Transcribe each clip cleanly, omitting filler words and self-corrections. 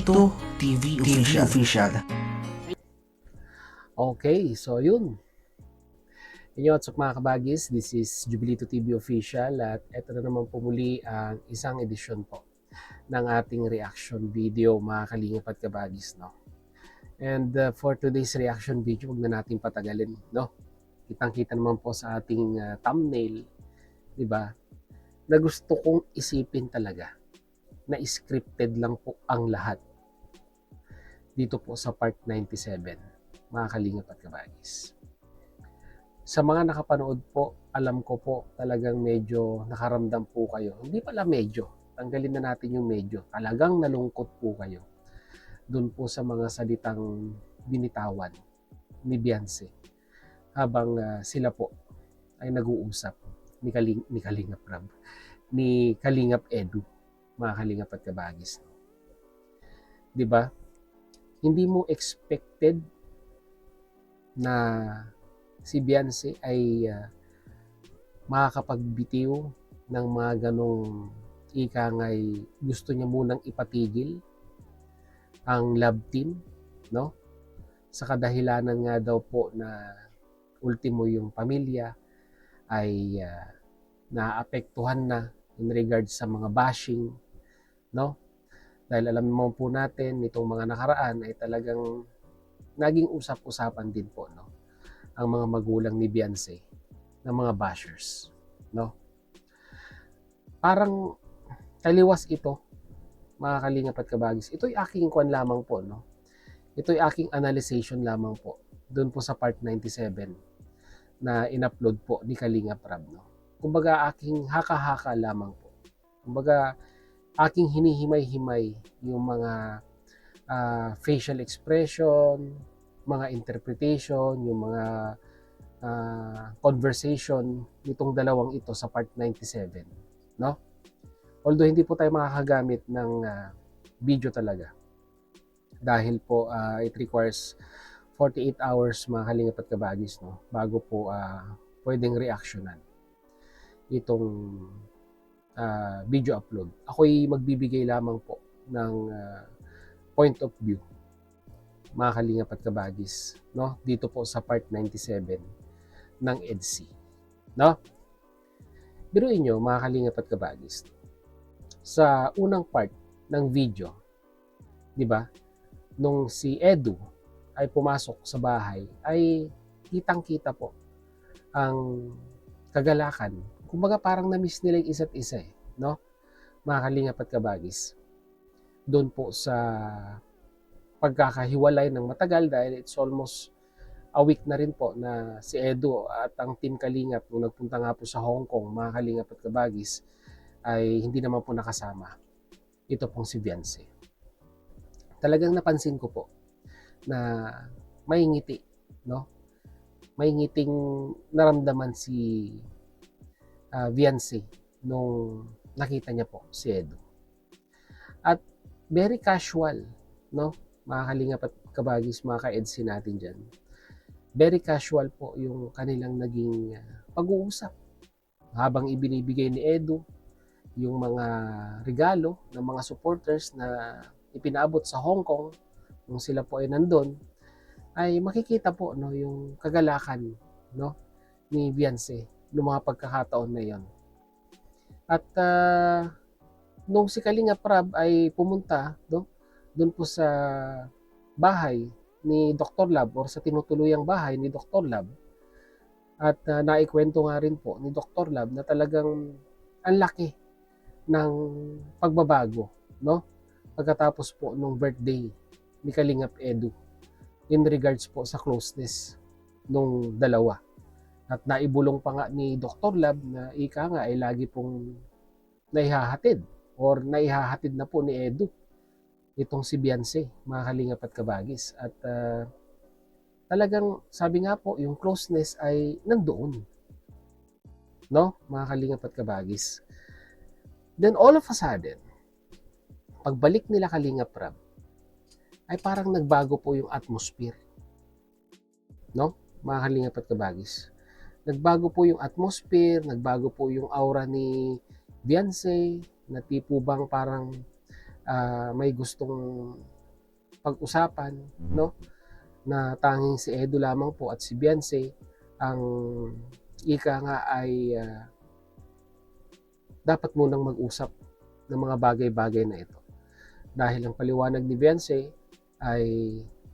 Jubilito TV Official. Okay, so yun. Inyo at mga kabagis, this is Jubilito TV Official at ito na naman po muli ang isang edisyon po ng ating reaction video mga kalingap at kabagis, no? And for today's reaction video, huwag na natin patagalin, no? Kitang-kita naman po sa ating thumbnail, di ba? Na gusto kong isipin talaga na scripted lang po ang lahat dito po sa part 97, mga kalingap at kabagis. Sa mga nakapanood po, alam ko po talagang medyo nakaramdam po kayo. Hindi pala medyo, tanggalin na natin yung medyo. Talagang nalungkot po kayo doon po sa mga salitang binitawan ni Beyonce habang sila po ay nag-uusap ni Kalingap Edu, mga kalingap at kabagis. Di ba? Hindi mo expected na si Beyonce ay makakapagbitiw ng mga ganong ikangay gusto niya munang ipatigil ang love team, no? Sa kadahilanan nga daw po na ultimo yung pamilya ay naapektuhan na in regards sa mga bashing, no? Dahil alam mo po natin itong mga nakaraan ay talagang naging usap-usapan din po, no? Ang mga magulang ni Beyonce ng mga bashers, no? Parang taliwas ito, mga kalingap at kabagis. Ito'y aking kwan lamang po, no? Ito'y aking analyzation lamang po doon po sa part 97 na in-upload po ni Kalingap Rab, no? Kumbaga aking haka-haka lamang po. Kumbaga aking hinihimay-himay yung mga facial expression, mga interpretation, yung mga conversation nitong dalawang ito sa part 97, no? Although hindi po tayo makakagamit ng video talaga dahil po it requires 48 hours, mga kalingap at kabagis, no, bago po pwedeng reactionan itong video upload. Ako'y magbibigay lamang po ng point of view, mga kalingap at kabagis, no, dito po sa part 97 ng EDC, no? Biruin nyo, mga kalingap at kabagis, sa unang part ng video, di ba, nung si Edu ay pumasok sa bahay, ay kitang-kita po ang kagalakan. Kumbaga parang na-miss nila yung isa't isa, no? Mga kalingap at kabagis. Doon po sa pagkakahiwalay ng matagal dahil it's almost a week na rin po na si Edu at ang Team Kalingap nung nagpunta nga po sa Hong Kong, mga kalingap at kabagis, ay hindi naman po nakasama ito pong si Beyonce. Talagang napansin ko po na may ngiti, no? May ngiting naramdaman si Beyonce nung nakita niya po si Edu. At very casual, no? Mga kalingap at kabagis, mga ka-EDC natin dyan. Very casual po yung kanilang naging pag-uusap. Habang ibinibigay ni Edu yung mga regalo ng mga supporters na ipinaabot sa Hong Kong nung sila po ay nandun, ay makikita po, no, yung kagalakan, no, ni Beyonce noong mga pagkakataon na yon. At nung si Kalingap Rab ay pumunta, no, doon po sa bahay ni Dr. Lab or sa tinutuluyang bahay ni Dr. Lab, at naikwento nga rin po ni Dr. Lab na talagang ang laki ng pagbabago, no, pagkatapos po nung birthday ni Kalingap Edu in regards po sa closeness nung dalawa. At naibulong pa nga ni Dr. Lab na ika nga ay lagi pong naihahatid or naihahatid na po ni Edu itong si Beyonce, mga kalingap at kabagis. At talagang sabi nga po, yung closeness ay nandoon, no, mga kalingap at kabagis. Then all of a sudden, pagbalik nila Kalingap Rab, ay parang nagbago po yung atmosphere, no, mga kalingap at kabagis. Nagbago po yung atmosphere, nagbago po yung aura ni Beyonce, na tipo bang parang may gustong pag-usapan, no? Na tanging si Edu lamang po at si Beyonce ang ika nga ay dapat munang mag-usap ng mga bagay-bagay na ito. Dahil ang paliwanag ni Beyonce ay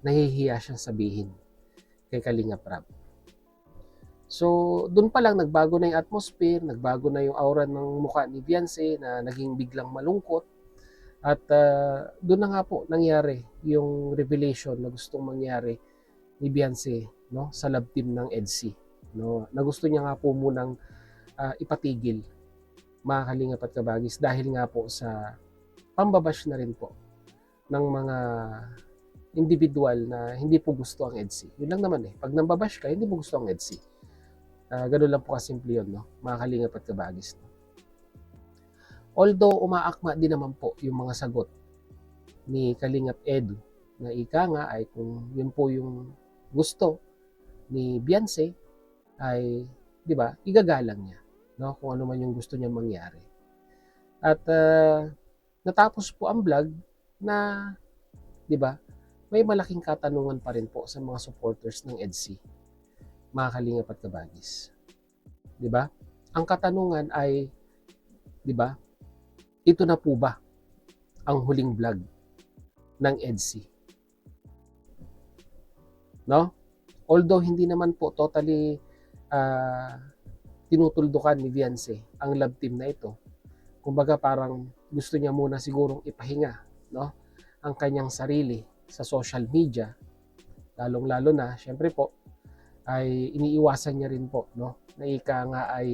nahihiya siyang sabihin kay Kalingap Rab. So, doon pa lang nagbago na yung atmosphere, nagbago na yung aura ng mukha ni Beyonce na naging biglang malungkot. At doon na nga po nangyari yung revelation na gustong mangyari ni Beyonce, no, sa love team ng EDC. No, na gusto niya nga po munang ipatigil, mga Kalingap at Kabagis, dahil nga po sa pambabash na rin po ng mga individual na hindi po gusto ang EDC. Yun lang naman eh. Pag nambabash ka, hindi mo gusto ang EDC. Ganun lang po kasimple yun, no? Mga Kalingap at Kabagis. No? Although umaakma din naman po yung mga sagot ni Kalingap Edu na ika nga ay kung yun po yung gusto ni Beyonce ay, di ba, igagalang niya, no? Kung ano man yung gusto niya mangyari. At natapos po ang vlog na, di ba, may malaking katanungan pa rin po sa mga supporters ng EDC, mga Kalingap at Kabagis. Di ba? Ang katanungan ay, di ba, ito na po ba ang huling vlog ng EDC? No? Although hindi naman po totally tinutuldukan ni Beyonce ang love team na ito. Kumbaga parang gusto niya muna sigurong ipahinga, no, ang kanyang sarili sa social media. Lalong-lalo na, syempre po, ay iniiwasan niya rin po, no, na ika nga ay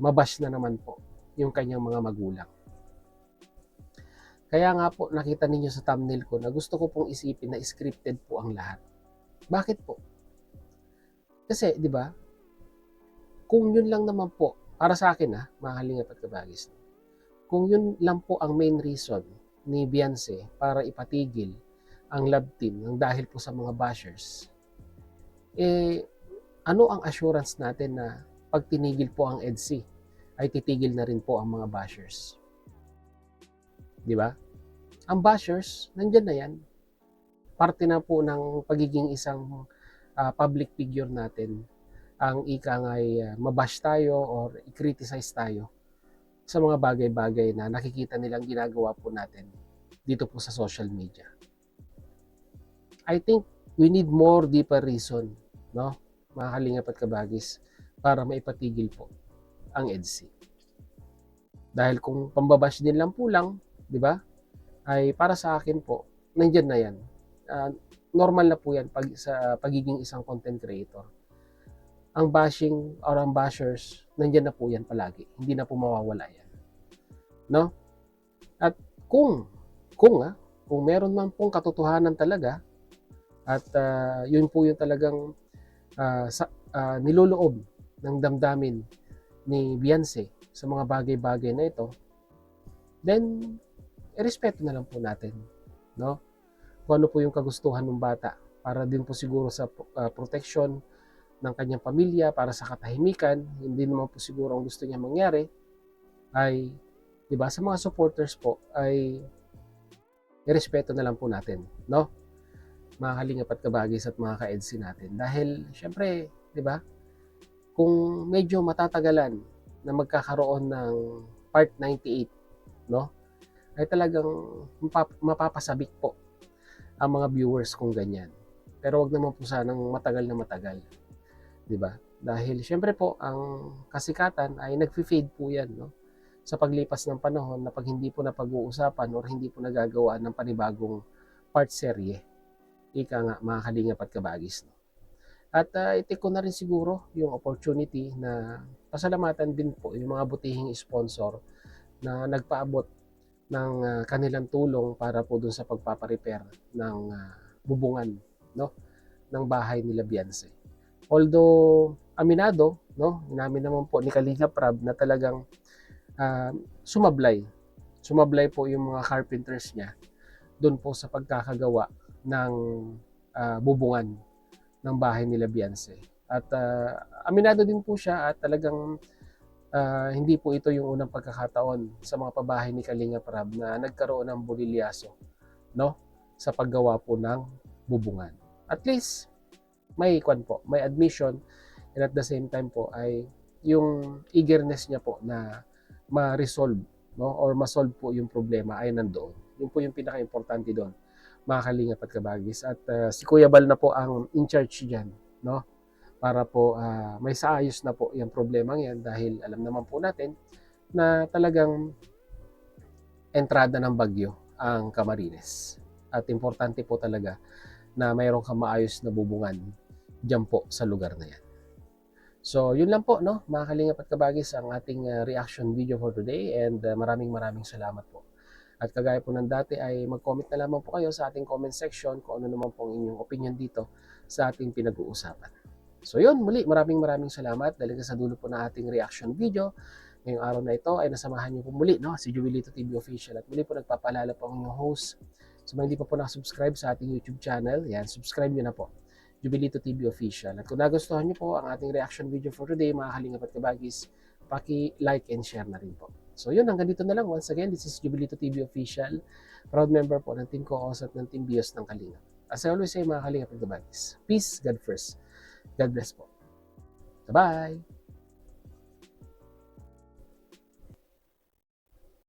mabash na naman po yung kanyang mga magulang. Kaya nga po nakita ninyo sa thumbnail ko na gusto ko pong isipin na scripted po ang lahat. Bakit po? Kasi, di ba, kung yun lang naman po, para sa akin mga Kalingap at Kabagis, kung yun lang po ang main reason ni Beyonce para ipatigil ang love team ng dahil po sa mga bashers, ano ang assurance natin na pag tinigil po ang EDC, ay titigil na rin po ang mga bashers? Di ba? Ang bashers, nandyan na yan. Parte na po ng pagiging isang public figure natin ang ika nga'y mabash tayo or i-criticize tayo sa mga bagay-bagay na nakikita nilang ginagawa po natin dito po sa social media. I think we need more deeper reason, no, mga Kalingap at Kabagis, para maipatigil po ang EDC. Dahil kung pambabash din lang po lang, di ba, ay para sa akin po, nandyan na yan. Normal na po yan sa pagiging isang content creator. Ang bashing or ang bashers, nandyan na po yan palagi. Hindi na po mawawala yan. No? At kung meron man pong katotohanan talaga, at yun po yung talagang niloloob ng damdamin ni Beyonce sa mga bagay-bagay na ito, then irespeto na lang po natin, no? Kung ano po yung kagustuhan ng bata, para din po siguro sa protection ng kanyang pamilya, para sa katahimikan, hindi naman po siguro ang gusto niya mangyari, ay, di ba, sa mga supporters po, ay irespeto na lang po natin, no? Mga Kalingap at Kabagis at mga ka-EDC natin. Dahil, syempre, di ba, kung medyo matatagalan na magkakaroon ng part 98, no, ay talagang mapapasabik po ang mga viewers kung ganyan. Pero wag naman po sanang matagal na matagal. Diba? Dahil syempre po, ang kasikatan ay nagfi-fade po yan, no? Sa paglipas ng panahon na pag hindi po na pag-uusapan or hindi po nagagawa ng panibagong part serye. Ika nga, mga Kalingap at Kabagis. No? At itik ko na rin siguro yung opportunity na pasalamatan din po yung mga butihing sponsor na nagpaabot ng kanilang tulong para po dun sa pagpaparepair ng bubungan, no, ng bahay nila Beyonce. Although aminado, no, inamin naman po ni Kalingap Rab na talagang sumablay po yung mga carpenters niya doon po sa pagkakagawa ng bubungan ng bahay nila Beyonce. At aminado din po siya at talagang Hindi po ito yung unang pagkakataon sa mga pabahay ni Kalingap Rab na nagkaroon ng bulilyaso, no? Sa paggawa po ng bubungan. At least, may admission, and at the same time po ay yung eagerness niya po na ma-resolve, no? Or ma-solve po yung problema ay nandoon. Yun po yung pinaka-importante doon, mga Kalingap at Kabagis. At si Kuya Bal na po ang in charge dyan, no? Para po may saayos na po yung problema yan dahil alam naman po natin na talagang entrada ng bagyo ang Camarines. At importante po talaga na mayroon kang maayos na bubungan dyan po sa lugar na yan. So, yun lang po, no? Mga Kalingap at Kabagis, ang ating reaction video for today, and maraming salamat po. At kagaya po ng dati ay mag-comment na lamang po kayo sa ating comment section kung ano naman po ang inyong opinion dito sa ating pinag-uusapan. So yun, muli maraming salamat dahil sa dulo po ng ating reaction video. Ngayong araw na ito ay nasamahan niyo po muli, no? Si Joelito TV Official, at muli po nagpapaalala po ang inyong host. So mga hindi pa po nakasubscribe sa ating YouTube channel, yan, subscribe niyo na po, Joelito TV Official. At kung nagustuhan niyo po ang ating reaction video for today, mga Kalingap at Kabagis, paki-like and share na rin po. So yun, hanggang dito na lang. Once again, this is Joelito TV Official, proud member po ng Team Co-Os at ng Team Bios ng Kalingap. As I always say, mga Kalingap at Kabagis, peace, God first. God bless po. Bye-bye!